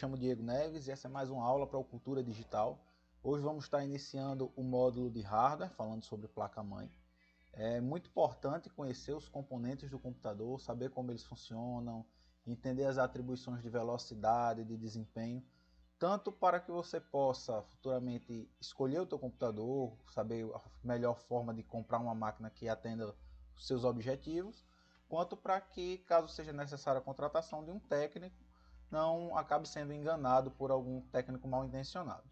chamo Diego Neves e essa é mais uma aula para o Cultura Digital. Hoje vamos estar iniciando o módulo de hardware, falando sobre placa-mãe. É muito importante conhecer os componentes do computador, saber como eles funcionam, entender as atribuições de velocidade, de desempenho, tanto para que você possa futuramente escolher o teu computador, saber a melhor forma de comprar uma máquina que atenda os seus objetivos, quanto para que, caso seja necessária a contratação de um técnico, não acabe sendo enganado por algum técnico mal intencionado.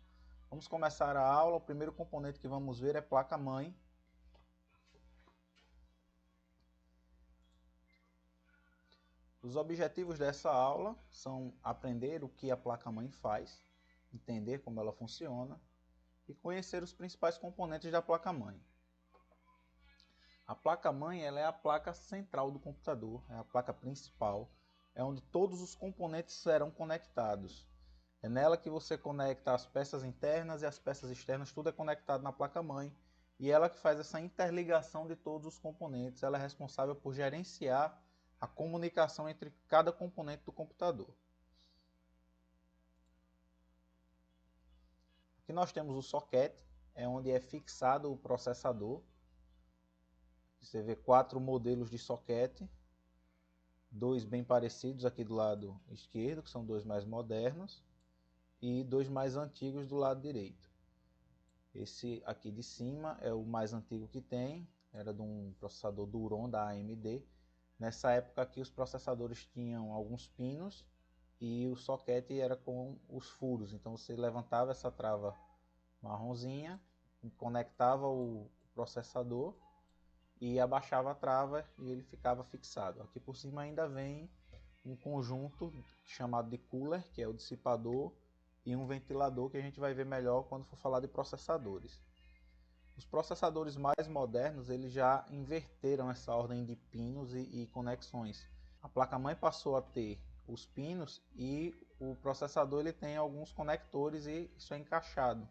Vamos começar a aula. O primeiro componente que vamos ver é placa-mãe. Os objetivos dessa aula são aprender o que a placa-mãe faz, entender como ela funciona e conhecer os principais componentes da placa-mãe. A placa-mãe é a placa central do computador, é a placa principal, é onde todos os componentes serão conectados. É nela que você conecta as peças internas e as peças externas, tudo é conectado na placa-mãe. E ela que faz essa interligação de todos os componentes, ela é responsável por gerenciar a comunicação entre cada componente do computador. Aqui nós temos o socket, é onde é fixado o processador. Você vê 4 modelos de socket, 2 bem parecidos aqui do lado esquerdo, que são 2 mais modernos, e 2 mais antigos do lado direito. Esse aqui de cima é o mais antigo que tem, era de um processador Duron da AMD. Nessa época aqui os processadores tinham alguns pinos e o socket era com os furos, então você levantava essa trava marronzinha, conectava o processador e abaixava a trava e ele ficava fixado. Aqui por cima ainda vem um conjunto chamado de cooler, que é o dissipador, e um ventilador que a gente vai ver melhor quando for falar de processadores. Os processadores mais modernos eles já inverteram essa ordem de pinos e conexões. A placa-mãe passou a ter os pinos e o processador ele tem alguns conectores e isso é encaixado.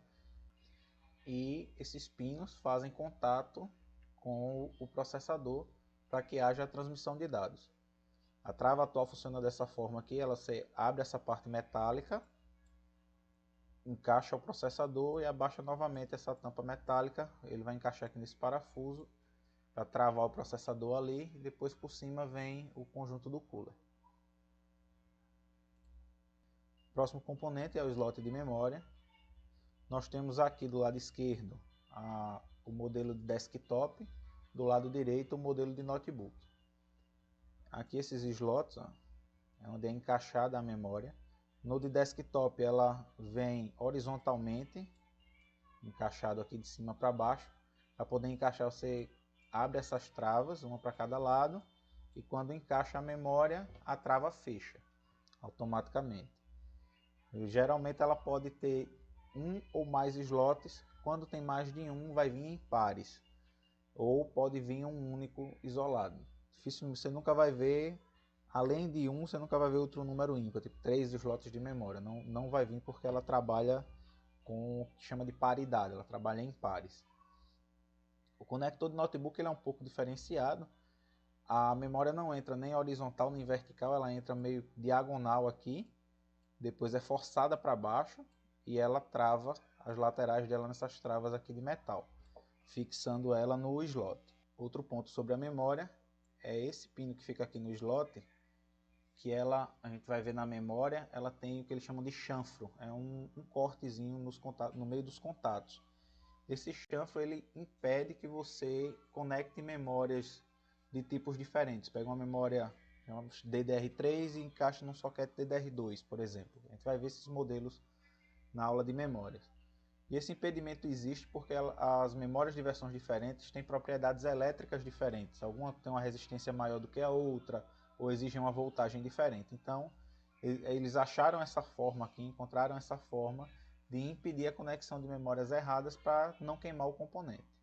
E esses pinos fazem contato com o processador para que haja a transmissão de dados. A trava atual funciona dessa forma aqui, você abre essa parte metálica, encaixa o processador e abaixa novamente essa tampa metálica, ele vai encaixar aqui nesse parafuso para travar o processador ali e depois por cima vem o conjunto do cooler. O próximo componente é o slot de memória. Nós temos aqui do lado esquerdo o modelo de desktop, do lado direito o modelo de notebook. Aqui esses slots é onde é encaixada a memória. No de desktop ela vem horizontalmente, encaixado aqui de cima para baixo. Para poder encaixar você abre essas travas, uma para cada lado, e quando encaixa a memória a trava fecha automaticamente. Geralmente ela pode ter um ou mais slots, quando tem mais de um vai vir em pares, ou pode vir um único isolado. Difícil, você nunca vai ver, além de um, você nunca vai ver outro número ímpar, tipo 3 slots de memória, não vai vir porque ela trabalha com o que chama de paridade, ela trabalha em pares. O conector do notebook ele é um pouco diferenciado, a memória não entra nem horizontal nem vertical, ela entra meio diagonal aqui, depois é forçada para baixo e ela trava as laterais dela nessas travas aqui de metal, fixando ela no slot. Outro ponto sobre a memória é esse pino que fica aqui no slot, que a gente vai ver na memória, ela tem o que eles chamam de chanfro, é um cortezinho no meio dos contatos. Esse chanfro ele impede que você conecte memórias de tipos diferentes. Pega uma memória DDR3 e encaixa num socket DDR2, por exemplo. A gente vai ver esses modelos na aula de memórias. E esse impedimento existe porque as memórias de versões diferentes têm propriedades elétricas diferentes. Alguma tem uma resistência maior do que a outra, ou exigem uma voltagem diferente. Então, eles acharam essa forma aqui, encontraram essa forma de impedir a conexão de memórias erradas para não queimar o componente.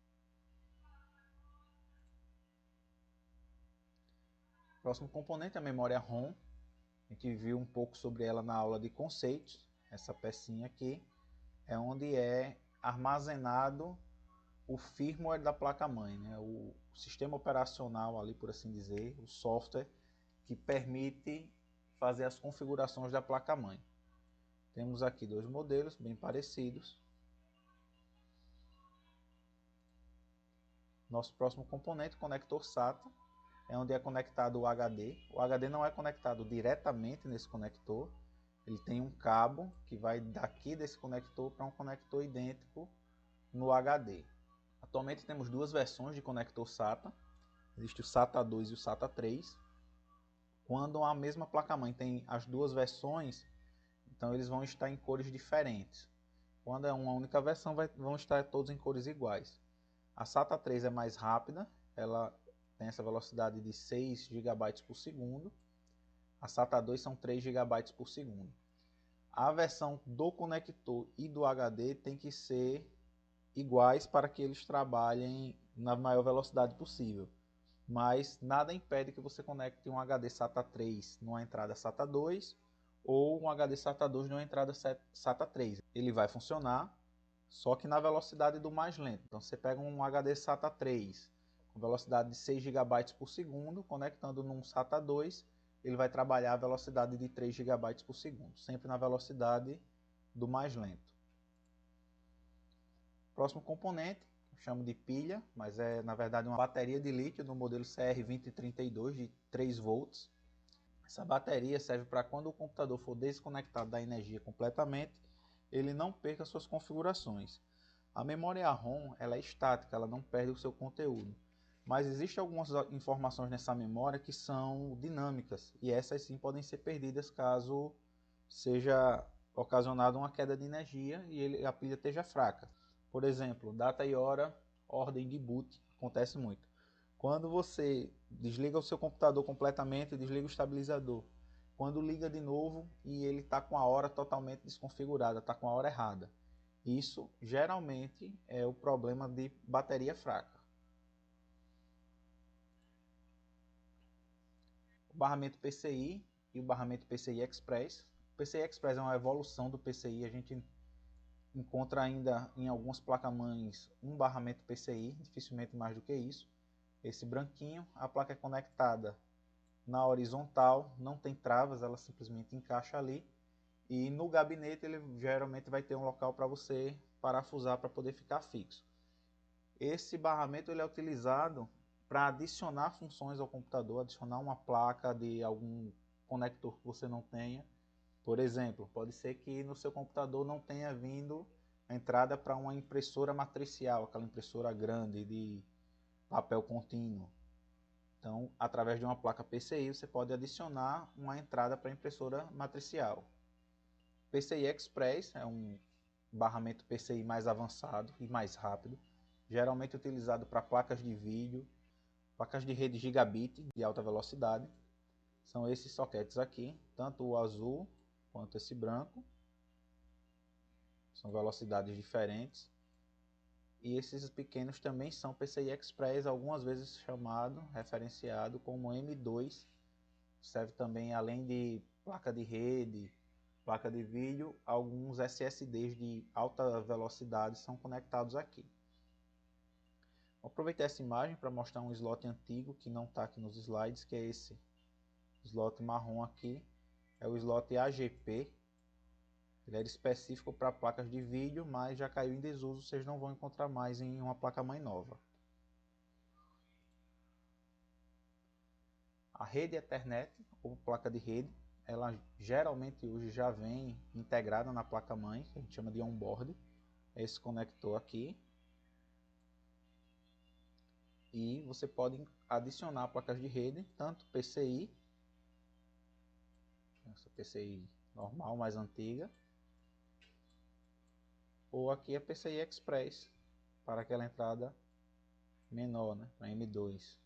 O próximo componente é a memória ROM. A gente viu um pouco sobre ela na aula de conceitos. Essa pecinha aqui é onde é armazenado o firmware da placa-mãe, né? O sistema operacional ali, por assim dizer, o software que permite fazer as configurações da placa-mãe. Temos aqui dois modelos bem parecidos. Nosso próximo componente, conector SATA, é onde é conectado o HD. O HD não é conectado diretamente nesse conector, ele tem um cabo que vai daqui desse conector para um conector idêntico no HD. Atualmente temos duas versões de conector SATA, existe o SATA 2 e o SATA 3. Quando a mesma placa-mãe tem as duas versões, então eles vão estar em cores diferentes. Quando é uma única versão, vão estar todos em cores iguais. A SATA 3 é mais rápida, ela tem essa velocidade de 6 GB por segundo. A SATA 2 são 3 GB por segundo. A versão do conector e do HD tem que ser iguais para que eles trabalhem na maior velocidade possível. Mas nada impede que você conecte um HD SATA 3 numa entrada SATA 2 ou um HD SATA 2 numa entrada SATA 3. Ele vai funcionar, só que na velocidade do mais lento. Então você pega um HD SATA 3 com velocidade de 6 GB por segundo, conectando num SATA 2, ele vai trabalhar a velocidade de 3 GB por segundo, sempre na velocidade do mais lento. Próximo componente, eu chamo de pilha, mas é na verdade uma bateria de lítio do modelo CR2032 de 3 volts. Essa bateria serve para quando o computador for desconectado da energia completamente, ele não perca suas configurações. A memória ROM ela é estática, ela não perde o seu conteúdo. Mas existem algumas informações nessa memória que são dinâmicas, e essas sim podem ser perdidas caso seja ocasionada uma queda de energia e a pilha esteja fraca. Por exemplo, data e hora, ordem de boot, acontece muito. Quando você desliga o seu computador completamente, desliga o estabilizador. Quando liga de novo e ele está com a hora totalmente desconfigurada, está com a hora errada. Isso geralmente é o problema de bateria fraca. O barramento PCI e o barramento PCI Express. O PCI Express é uma evolução do PCI, a gente encontra ainda em algumas placas-mães um barramento PCI, dificilmente mais do que isso. Esse branquinho, a placa é conectada na horizontal, não tem travas, ela simplesmente encaixa ali. E no gabinete ele geralmente vai ter um local para você parafusar para poder ficar fixo. Esse barramento ele é utilizado para adicionar funções ao computador, adicionar uma placa de algum conector que você não tenha. Por exemplo, pode ser que no seu computador não tenha vindo a entrada para uma impressora matricial, aquela impressora grande de papel contínuo. Então, através de uma placa PCI, você pode adicionar uma entrada para impressora matricial. PCI Express é um barramento PCI mais avançado e mais rápido, geralmente utilizado para placas de vídeo, placas de rede gigabit de alta velocidade. São esses soquetes aqui, tanto o azul quanto esse branco. São velocidades diferentes. E esses pequenos também são PCI Express, algumas vezes chamado, referenciado como M2. Serve também, além de placa de rede, placa de vídeo, alguns SSDs de alta velocidade são conectados aqui. Vou aproveitar essa imagem para mostrar um slot antigo que não está aqui nos slides, que é esse slot marrom aqui. É o slot AGP. Ele era específico para placas de vídeo, mas já caiu em desuso, vocês não vão encontrar mais em uma placa-mãe nova. A rede Ethernet, ou placa de rede, ela geralmente hoje já vem integrada na placa-mãe, que a gente chama de onboard. É esse conector aqui. E você pode adicionar placas de rede, tanto PCI, essa PCI normal, mais antiga, ou aqui a PCI Express, para aquela entrada menor, né, para M2.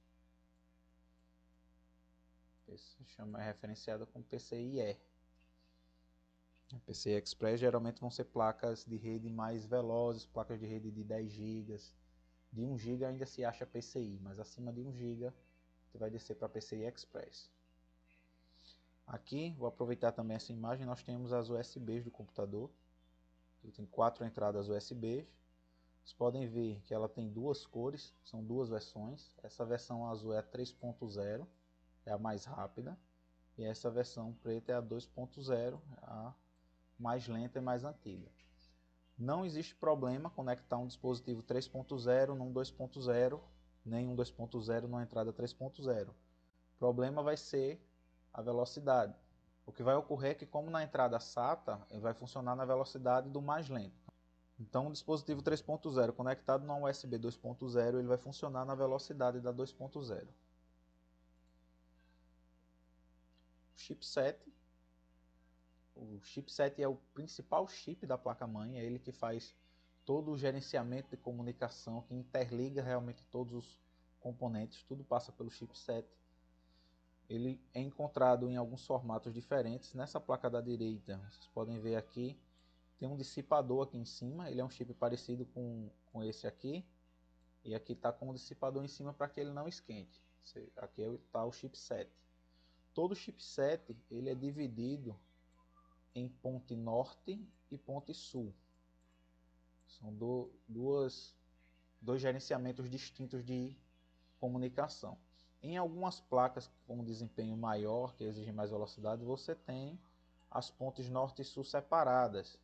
É referenciada como PCIe. A PCI Express geralmente vão ser placas de rede mais velozes, placas de rede de 10 GB. De 1 GB ainda se acha PCI, mas acima de 1 GB você vai descer para PCI Express. Aqui, vou aproveitar também essa imagem, nós temos as USBs do computador. Ele tem 4 entradas USB. Vocês podem ver que ela tem duas cores, são duas versões. Essa versão azul é a 3.0, é a mais rápida. E essa versão preta é a 2.0, a mais lenta e mais antiga. Não existe problema conectar um dispositivo 3.0 num 2.0, nem um 2.0 numa entrada 3.0. O problema vai ser a velocidade. O que vai ocorrer é que, como na entrada SATA, ele vai funcionar na velocidade do mais lento. Então, um dispositivo 3.0 conectado na USB 2.0, ele vai funcionar na velocidade da 2.0. Chipset. O chipset é o principal chip da placa-mãe, é ele que faz todo o gerenciamento de comunicação, que interliga realmente todos os componentes, tudo passa pelo chipset. Ele é encontrado em alguns formatos diferentes. Nessa placa da direita, vocês podem ver aqui, tem um dissipador aqui em cima, ele é um chip parecido com esse aqui, e aqui está com um dissipador em cima para que ele não esquente. Aqui está o chipset. Todo chipset ele é dividido em ponte norte e ponte sul. São dois gerenciamentos distintos de comunicação. Em algumas placas com desempenho maior, que exigem mais velocidade, você tem as pontes norte e sul separadas.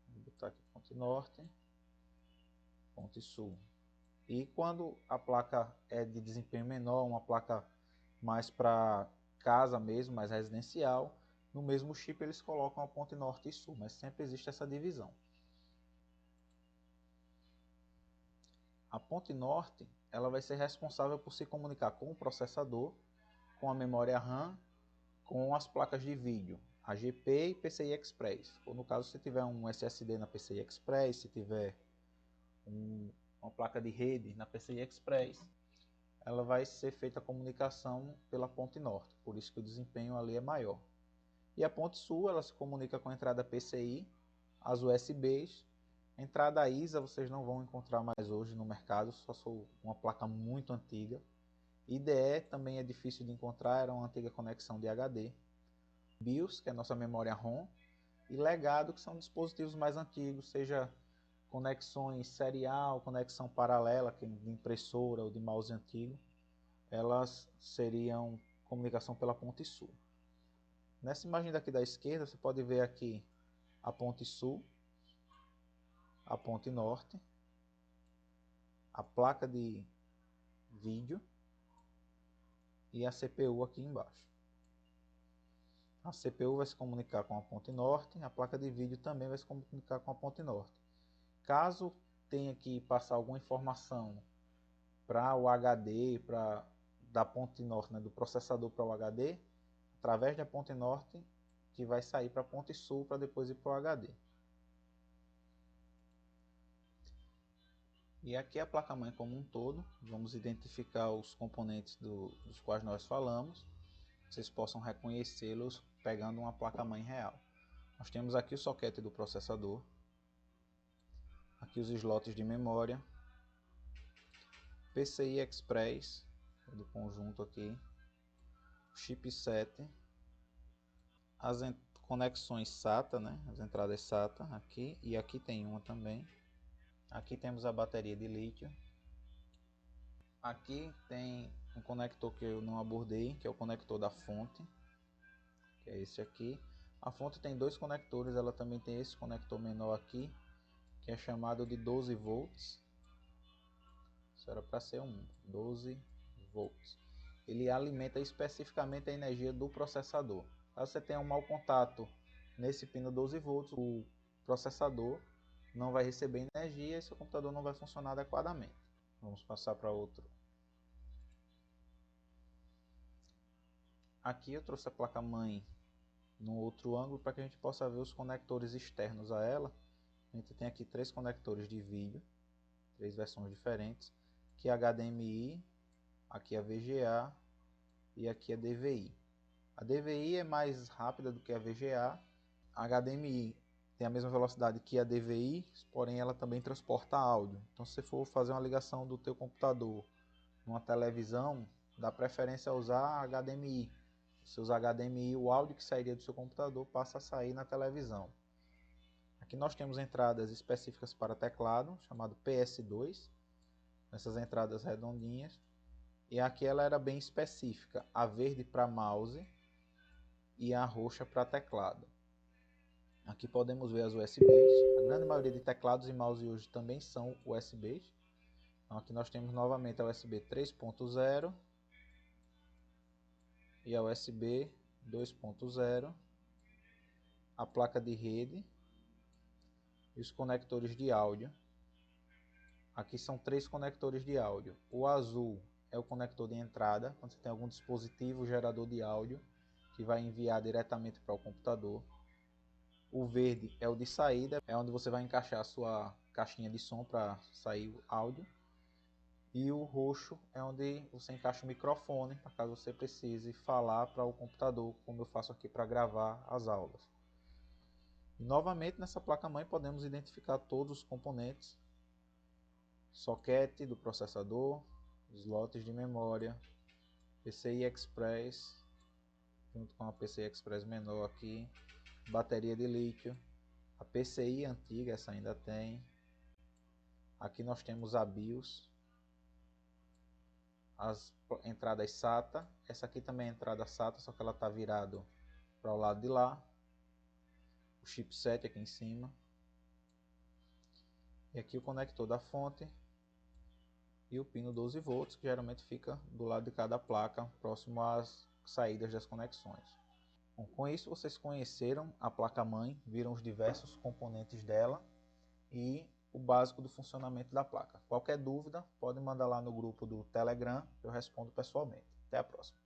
Vou botar aqui ponte norte, ponte sul. E quando a placa é de desempenho menor, uma placa mais para casa mesmo, mais residencial, no mesmo chip eles colocam a ponte norte e sul, mas sempre existe essa divisão. A ponte norte ela vai ser responsável por se comunicar com o processador, com a memória RAM, com as placas de vídeo, AGP e PCI Express. Ou no caso, se tiver um SSD na PCI Express, se tiver uma placa de rede na PCI Express, ela vai ser feita a comunicação pela ponte norte, por isso que o desempenho ali é maior. E a ponte sul, ela se comunica com a entrada PCI, as USBs. A entrada ISA vocês não vão encontrar mais hoje no mercado, só sou uma placa muito antiga. IDE também é difícil de encontrar, era uma antiga conexão de HD. BIOS, que é a nossa memória ROM, e legado, que são dispositivos mais antigos, seja conexões serial, conexão paralela, que é de impressora ou de mouse antigo, elas seriam comunicação pela ponte sul. Nessa imagem daqui da esquerda, você pode ver aqui a ponte sul, a ponte norte, a placa de vídeo e a CPU aqui embaixo. A CPU vai se comunicar com a ponte norte, a placa de vídeo também vai se comunicar com a ponte norte. Caso tenha que passar alguma informação para o HD, da ponte norte, né, do processador para o HD, através da ponte norte, que vai sair para a ponte sul para depois ir para o HD. E aqui a placa-mãe como um todo, vamos identificar os componentes dos quais nós falamos, vocês possam reconhecê-los pegando uma placa-mãe real. Nós temos aqui o soquete do processador, aqui os slots de memória, PCI Express, do conjunto aqui, chipset, as conexões SATA, né, as entradas SATA aqui, e aqui tem uma também. Aqui temos a bateria de lítio. Aqui tem um conector que eu não abordei, que é o conector da fonte, que é esse aqui. A fonte tem dois conectores, ela também tem esse conector menor aqui, que é chamado de 12 volts. Isso era para ser 12 volts. Ele alimenta especificamente a energia do processador. Caso você tenha um mau contato nesse pino 12 volts, o processador não vai receber energia e seu computador não vai funcionar adequadamente. Vamos passar para outro. Aqui eu trouxe a placa-mãe no outro ângulo para que a gente possa ver os conectores externos a ela. A gente tem aqui três conectores de vídeo, três versões diferentes, aqui a HDMI, aqui a VGA e aqui a DVI. A DVI é mais rápida do que a VGA. A HDMI tem a mesma velocidade que a DVI, porém ela também transporta áudio. Então, se você for fazer uma ligação do teu computador numa televisão, dá preferência a usar HDMI. Se usar HDMI, o áudio que sairia do seu computador passa a sair na televisão. Aqui nós temos entradas específicas para teclado, chamado PS2, essas entradas redondinhas. E aqui ela era bem específica, a verde para mouse e a roxa para teclado. Aqui podemos ver as USBs. A grande maioria de teclados e mouse hoje também são USBs. Então aqui nós temos novamente a USB 3.0 e a USB 2.0, a placa de rede e os conectores de áudio. Aqui são 3 conectores de áudio. O azul é o conector de entrada, quando você tem algum dispositivo gerador de áudio que vai enviar diretamente para o computador. O verde é o de saída, é onde você vai encaixar a sua caixinha de som para sair o áudio. E o roxo é onde você encaixa o microfone, para caso você precise falar para o computador, como eu faço aqui para gravar as aulas. E novamente nessa placa-mãe podemos identificar todos os componentes: soquete do processador, slots de memória, PCI Express, junto com a PCI Express menor aqui, bateria de lítio, a PCI antiga, essa ainda tem. Aqui nós temos a BIOS, as entradas SATA, essa aqui também é entrada SATA, só que ela está virado para o lado de lá. O chipset aqui em cima. E aqui o conector da fonte e o pino 12 volts, que geralmente fica do lado de cada placa, próximo às saídas das conexões. Bom, com isso vocês conheceram a placa-mãe, viram os diversos componentes dela e o básico do funcionamento da placa. Qualquer dúvida, pode mandar lá no grupo do Telegram, eu respondo pessoalmente. Até a próxima.